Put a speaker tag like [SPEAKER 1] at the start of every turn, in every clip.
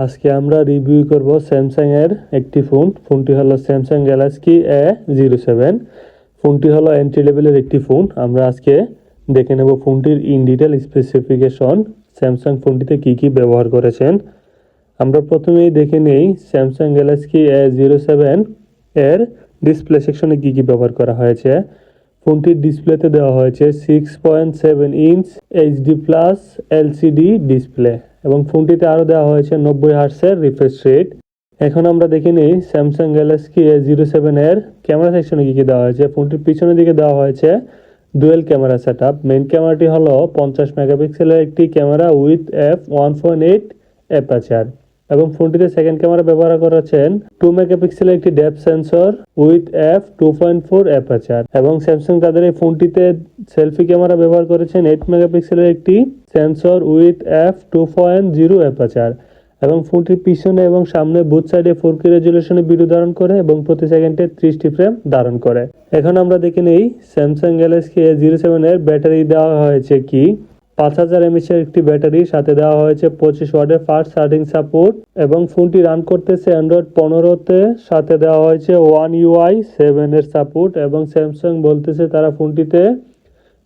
[SPEAKER 1] আজকে আমরা রিভিউ করব স্যামসাং এর একটি ফোনটি হলো স্যামসাং গ্যালাক্সি A07। ফোনটি হলো এন্ট্রি লেভেলের একটি ফোন। আমরা আজকে দেখে নেব ফোনটির ইন ডিটেল স্পেসিফিকেশন, স্যামসাং ফোনটিতে কি কি ব্যবহার করেছেন। আমরা প্রথমেই দেখে নেই স্যামসাং গ্যালাক্সি A07 এর ডিসপ্লে সেকশনে কি কি ব্যবহার করা হয়েছে। ফোনটির ডিসপ্লেতে দেওয়া হয়েছে 6.7 inch HD plus LCD display এবং ফোনটিতে আরও দেওয়া হয়েছে 90 হার্টসের রিফ্রেশ রেট। এখন আমরা দেখে নিই স্যামসাং গ্যালাক্সি A07 এর ক্যামেরা সেকশনে কি কি দেওয়া হয়েছে। ফোনটির পিছনের দিকে দেওয়া হয়েছে dual camera set up. Main ক্যামেরাটি হলো 50 মেগাপিক্সেলের একটি ক্যামেরা উইথ f1.8 অ্যাপারচার এবং ফোনটিতে সেকেন্ড ক্যামেরা ব্যবহার করেছেন 2 মেগাপিক্সেলের একটি depth sensor with f2.4 aperture এবং স্যামসাং তাদের এই ফোনটিতে সেলফি ক্যামেরা ব্যবহার করেছেন 8 মেগাপিক্সেলের একটি সেন্সর উইথ f2.0 অ্যাপারচার এবং ফোনটির পিছনে এবং সামনে বুথ সাইডে 4K রেজুলেশনে ভিডিও ধারণ করে এবং প্রতি সেকেন্ডে 30টি ফ্রেম ধারণ করে। এখন আমরা দেখে নেই স্যামসাং গ্যালাক্সি A07 এর ব্যাটারি দেওয়া হয়েছে কি। 5000 mAh এর একটি ব্যাটারি, সাথে দেওয়া হয়েছে 25 ওয়াটের ফাস্ট চার্জিং সাপোর্ট এবং ফোনটি রান করতেছে অ্যান্ড্রয়েড 15-তে। সাথে দেওয়া হয়েছে One UI 7 এর সাপোর্ট এবং স্যামসাং বলতেছে তারা ফোনটিতে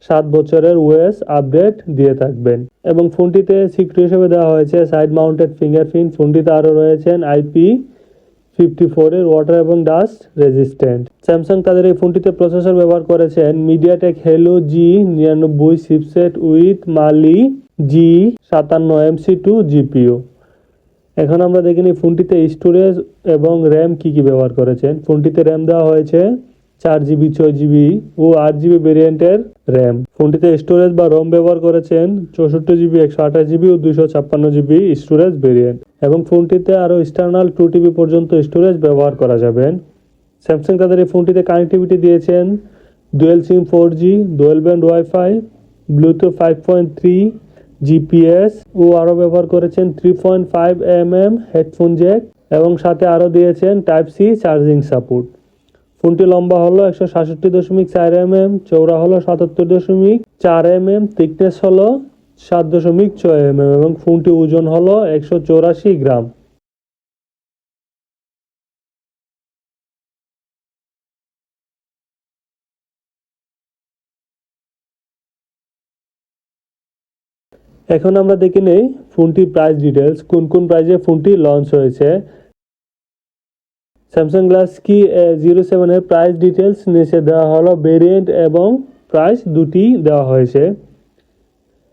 [SPEAKER 1] 7 বছরের ওএস আপডেট দিয়ে থাকবেন এবং ফোনটিতে সিকিউরিটি হিসেবে দেওয়া হয়েছে সাইড মাউন্টেড ফিঙ্গারপ্রিন্ট। ফোনটিতে আরও রয়েছেন IP54 এর ওয়াটার এবং ডাস্ট রেজিস্ট্যান্ট। স্যামসাং তাদের এই ফোনটিতে প্রসেসর ব্যবহার করেছেন MediaTek Helio G99 chipset with Mali G57MC2 GPU. এখন আমরা দেখে নিই ফোনটিতে স্টোরেজ এবং র্যাম কি কি ব্যবহার করেছেন। ফোনটিতে র্যাম দেওয়া হয়েছে 4GB 6GB ও 8GB ভেরিয়েন্টের র্যাম। ফোনটিতে স্টোরেজ বা রম ব্যবহার করেছেন 64GB 128GB ও 256GB স্টোরেজ ভেরিয়েন্ট এবং ফোনটিতে আরও এক্সটার্নাল 2TB পর্যন্ত স্টোরেজ ব্যবহার করা যাবে। স্যামসাং তাদের এই ফোনটিতে কানেক্টিভিটি দিয়েছেন ডুয়েল সিম 4G, dual band wifi, Bluetooth 5.3, GPS ও আরও ব্যবহার করেছেন 3.5mm হেডফোন জ্যাক এবং সাথে আরও দিয়েছেন Type-C চার্জিং সাপোর্ট। ফোনটি লম্বা হলো 167.4mm, চওড়া হলো 77.4mm, থিকনেস হলো 7.6mm এবং ফোনটি ওজন হলো 184 গ্রাম। এখন আমরা দেখে নেই ফোনটির প্রাইস ডিটেলস, কোন কোন প্রাইসে ফোনটি লঞ্চ হয়েছে। স্যামসাং গ্যালাক্সি A07 এর প্রাইস ডিটেলস নিচে দেওয়া হলো, ভেরিয়েন্ট এবং প্রাইস দুটি দেওয়া হয়েছে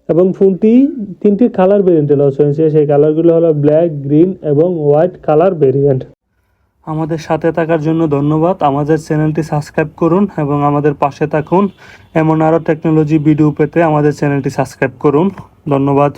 [SPEAKER 1] এবং ফোনটি 3টি কালার ভেরিয়েন্টে লঞ্চ হয়েছে। সেই কালারগুলো হলো ব্ল্যাক, গ্রিন এবং হোয়াইট কালার ভেরিয়েন্ট। আমাদের সাথে থাকার জন্য ধন্যবাদ। আমাদের চ্যানেলটি সাবস্ক্রাইব করুন এবং আমাদের পাশে থাকুন। এমন আরও টেকনোলজি ভিডিও পেতে আমাদের চ্যানেলটি সাবস্ক্রাইব করুন। ধন্যবাদ।